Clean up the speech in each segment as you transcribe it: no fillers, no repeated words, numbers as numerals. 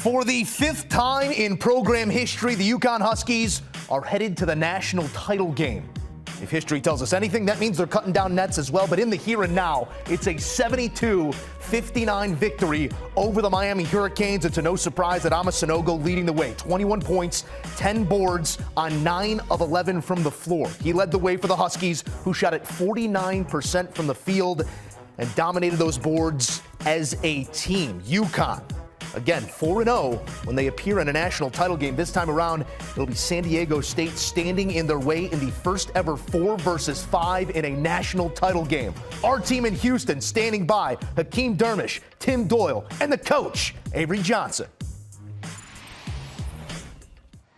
For the fifth time in program history, the UConn Huskies are headed to the national title game. If history tells us anything, that means they're cutting down nets as well. But in the here and now, it's a 72-59 victory over the Miami Hurricanes. It's a no surprise that Ama Sanogo leading the way. 21 points, 10 boards on 9 of 11 from the floor. He led the way for the Huskies, who shot at 49% from the field and dominated those boards as a team. UConn, again, 4-0 when they appear in a national title game. This time around, it'll be San Diego State standing in their way in the first ever 4 versus 5 in a national title game. Our team in Houston standing by, Hakeem Dermish, Tim Doyle, and the coach, Avery Johnson.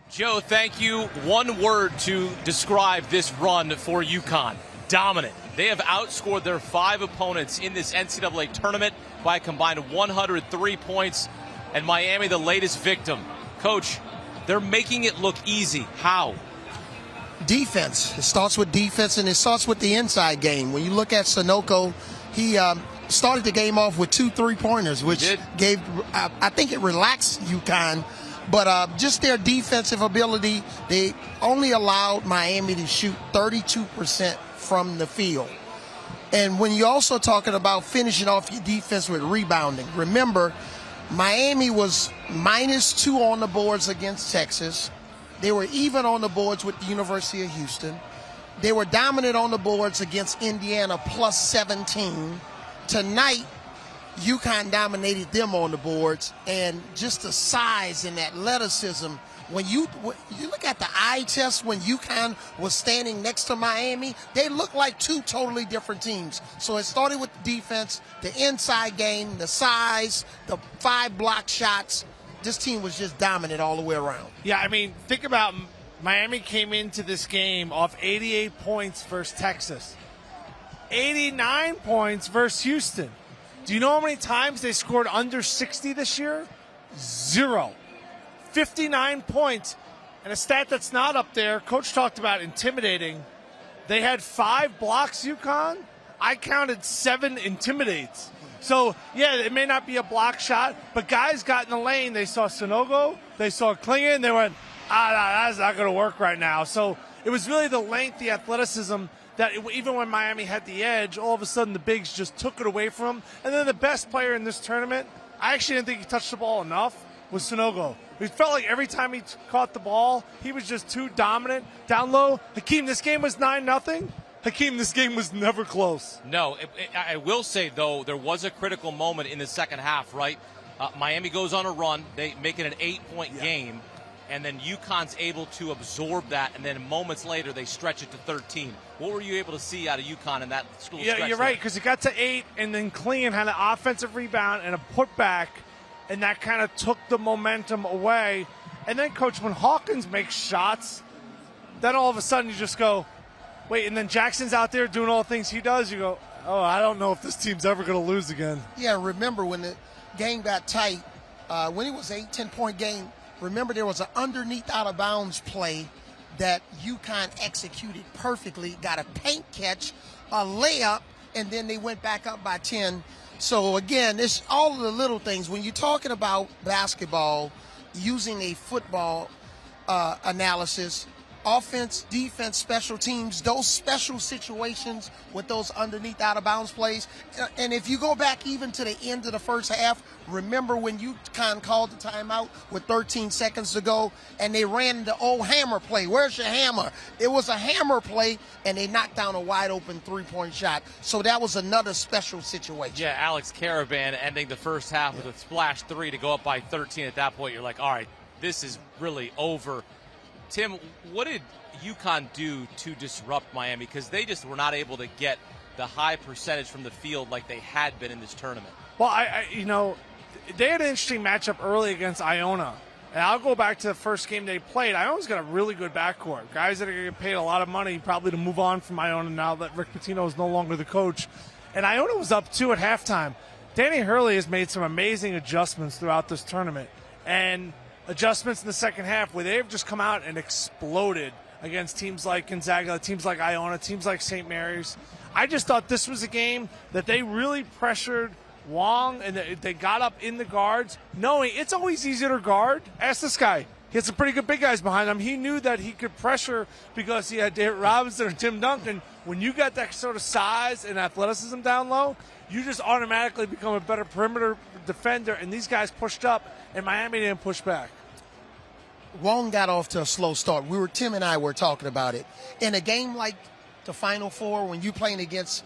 Joe, thank you. One word to describe this run for UConn: dominant. They have outscored their 5 opponents in this NCAA tournament by a combined 103 points. And Miami, the latest victim. Coach, they're making it look easy. How? Defense. It starts with defense, and it starts with the inside game. When you look at Sanogo, he started the game off with 2 3-pointers, which gave, I think it relaxed UConn. But just their defensive ability, they only allowed Miami to shoot 32% from the field. And when you're also talking about finishing off your defense with rebounding, remember, Miami was -2 on the boards against Texas. They were even on the boards with the University of Houston. They were dominant on the boards against Indiana, +17. Tonight, UConn dominated them on the boards, and just the size and athleticism. When you look at the eye test when UConn was standing next to Miami, they looked like 2 totally different teams. So it started with the defense, the inside game, the size, the 5 block shots. This team was just dominant all the way around. Yeah, I mean, think about Miami came into this game off 88 points versus Texas, 89 points versus Houston. Do you know how many times they scored under 60 this year? 0. 59 points. And a stat that's not up there, Coach talked about intimidating. They had 5 blocks, UConn. I counted 7 intimidates. So, yeah, it may not be a block shot, but guys got in the lane. They saw Sanogo, they saw Klingon, they went, that's not going to work right now. So it was really the length, the athleticism, that even when Miami had the edge, all of a sudden the bigs just took it away from them. And then the best player in this tournament, I actually didn't think he touched the ball enough, was Sanogo. It felt like every time he caught the ball, he was just too dominant. Down low, Hakeem, this game was 9-0. Hakeem, this game was never close. No, I will say, though, there was a critical moment in the second half, right? Miami goes on a run. They make it an 8-point game. And then UConn's able to absorb that, and then moments later they stretch it to 13. What were you able to see out of UConn in that school stretch? Yeah, you're right, because it got to 8, and then Klingon had an offensive rebound and a putback, and that kind of took the momentum away. And then, Coach, when Hawkins makes shots, then all of a sudden you just go, wait, and then Jackson's out there doing all the things he does. You go, oh, I don't know if this team's ever going to lose again. Yeah, remember when the game got tight, when it was an 8-10-point game, remember there was an underneath out-of-bounds play that UConn executed perfectly, got a paint catch, a layup, and then they went back up by 10. So, again, it's all of the little things. When you're talking about basketball, using a football analysis, offense, defense, special teams, those special situations with those underneath out-of-bounds plays. And if you go back even to the end of the first half, remember when UConn called the timeout with 13 seconds to go, and they ran the old hammer play. Where's your hammer? It was a hammer play, and they knocked down a wide-open 3-point shot. So that was another special situation. Yeah, Alex Caravan ending the first half with a splash 3 to go up by 13. At that point, you're like, all right, this is really over. Tim, what did UConn do to disrupt Miami? Because they just were not able to get the high percentage from the field like they had been in this tournament. Well, they had an interesting matchup early against Iona. And I'll go back to the first game they played. Iona's got a really good backcourt. Guys that are going to get paid a lot of money probably to move on from Iona now that Rick Pitino is no longer the coach. And Iona was up 2 at halftime. Danny Hurley has made some amazing adjustments throughout this tournament. And adjustments in the second half where they've just come out and exploded against teams like Gonzaga, teams like Iona, teams like St. Mary's. I just thought this was a game that they really pressured Wong, and they got up in the guards, knowing it's always easier to guard. Ask this guy. He had some pretty good big guys behind him. He knew that he could pressure because he had David Robinson and Tim Duncan. When you got that sort of size and athleticism down low, you just automatically become a better perimeter defender, and these guys pushed up, and Miami didn't push back. Wong got off to a slow start. Tim and I were talking about it. In a game like the Final Four, when you're playing against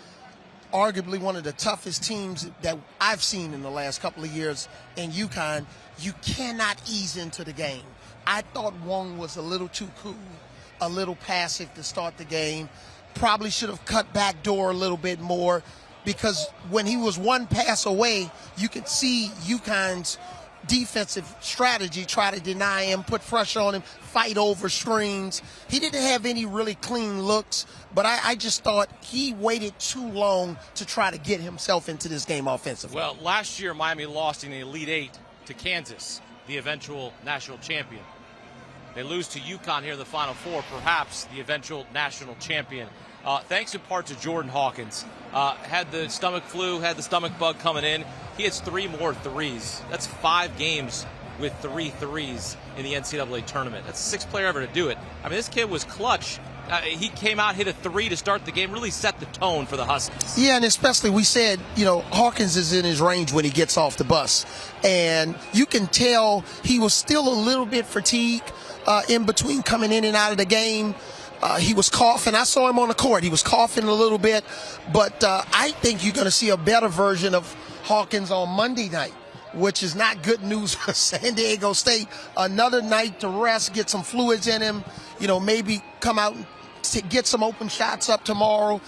arguably one of the toughest teams that I've seen in the last couple of years in UConn, you cannot ease into the game. I thought Wong was a little too cool, a little passive to start the game. Probably should have cut back door a little bit more, because when he was one pass away, you could see UConn's defensive strategy try to deny him, put pressure on him, fight over screens. He didn't have any really clean looks, but I just thought he waited too long to try to get himself into this game offensively. Well, last year Miami lost in the Elite Eight to Kansas, the eventual national champion. They lose to UConn here in the Final Four, perhaps the eventual national champion. Thanks in part to Jordan Hawkins. Had the stomach flu, had the stomach bug coming in. He hits 3 more threes. That's 5 games with 3 threes in the NCAA tournament. That's the 6th player ever to do it. I mean, this kid was clutch. He came out, hit a 3 to start the game, really set the tone for the Huskies. Yeah, and especially we said, Hawkins is in his range when he gets off the bus. And you can tell he was still a little bit fatigued in between coming in and out of the game. He was coughing. I saw him on the court. He was coughing a little bit. But I think you're going to see a better version of Hawkins on Monday night, which is not good news for San Diego State. Another night to rest, get some fluids in him, maybe come out to get some open shots up tomorrow,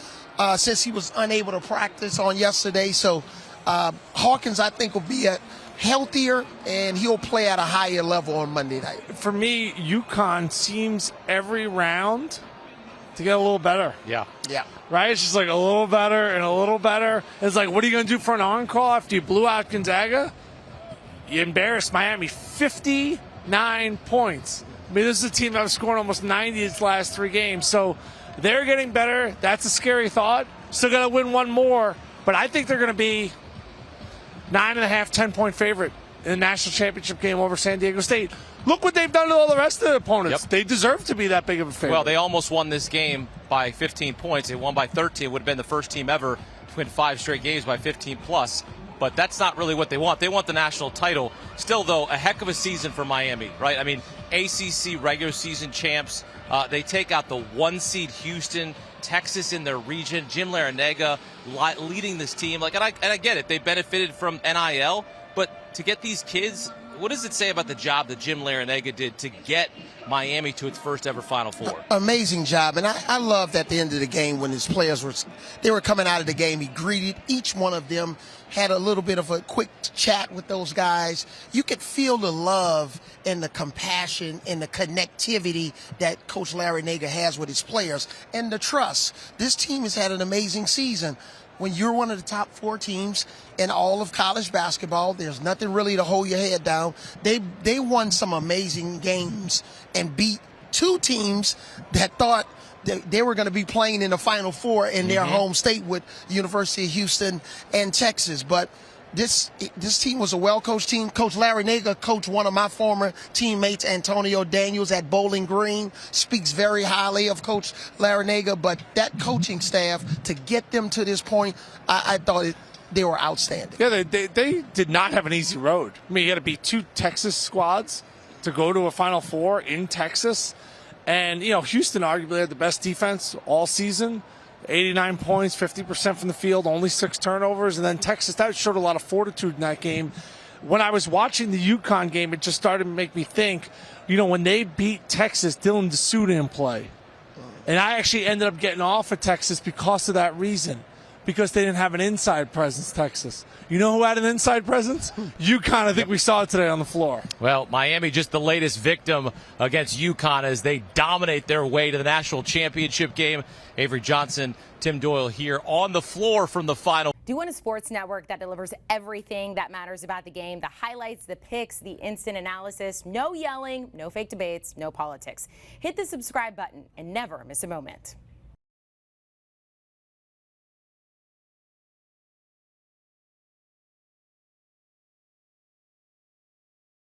since he was unable to practice on yesterday. So Hawkins, I think, will be healthier, and he'll play at a higher level on Monday night. For me, UConn seems every round to get a little better. Yeah. Right? It's just like a little better and a little better. It's like, what are you going to do for an on-call after you blew out Gonzaga? You embarrassed Miami. 59 points. I mean, this is a team that was scoring almost 90 its last 3 games. So they're getting better. That's a scary thought. Still got to win one more. But I think they're going to be 9.5, 10-point favorite in the national championship game over San Diego State. Look what they've done to all the rest of the opponents. Yep. They deserve to be that big of a favorite. Well, they almost won this game by 15 points. They won by 13. It would have been the first team ever to win 5 straight games by 15+. But that's not really what they want. They want the national title. Still, though, a heck of a season for Miami, right? I mean, ACC regular season champs. They take out the 1 seed Houston, Texas in their region. Jim Larrañaga leading this team. And I get it. They benefited from NIL. But to get these kids, what does it say about the job that Jim Larrañaga did to get Miami to its first ever Final Four? Amazing job. And I loved at the end of the game when his players were coming out of the game, he greeted each one of them, had a little bit of a quick chat with those guys. You could feel the love and the compassion and the connectivity that Coach Larrañaga has with his players, and the trust. This team has had an amazing season. When you're one of the top 4 teams in all of college basketball, there's nothing really to hold your head down. They won some amazing games and beat 2 teams that thought they were going to be playing in the Final Four in their home state with University of Houston and Texas. But this team was a well-coached team. Coach Larrañaga coached one of my former teammates, Antonio Daniels, at Bowling Green. Speaks very highly of Coach Larrañaga. But that coaching staff, to get them to this point, I thought they were outstanding. Yeah, they did not have an easy road. I mean, you had to beat 2 Texas squads to go to a Final Four in Texas. And, Houston arguably had the best defense all season. 89 points, 50% from the field, only 6 turnovers. And then Texas, that showed a lot of fortitude in that game. When I was watching the UConn game, it just started to make me think, when they beat Texas, Dylan DeSue didn't play. And I actually ended up getting off of Texas because of that reason. Because they didn't have an inside presence, Texas. You know who had an inside presence? UConn. I think we saw it today on the floor. Well, Miami just the latest victim against UConn as they dominate their way to the national championship game. Avery Johnson, Tim Doyle here on the floor from the final. Do you want a sports network that delivers everything that matters about the game? The highlights, the picks, the instant analysis. No yelling, no fake debates, no politics. Hit the subscribe button and never miss a moment.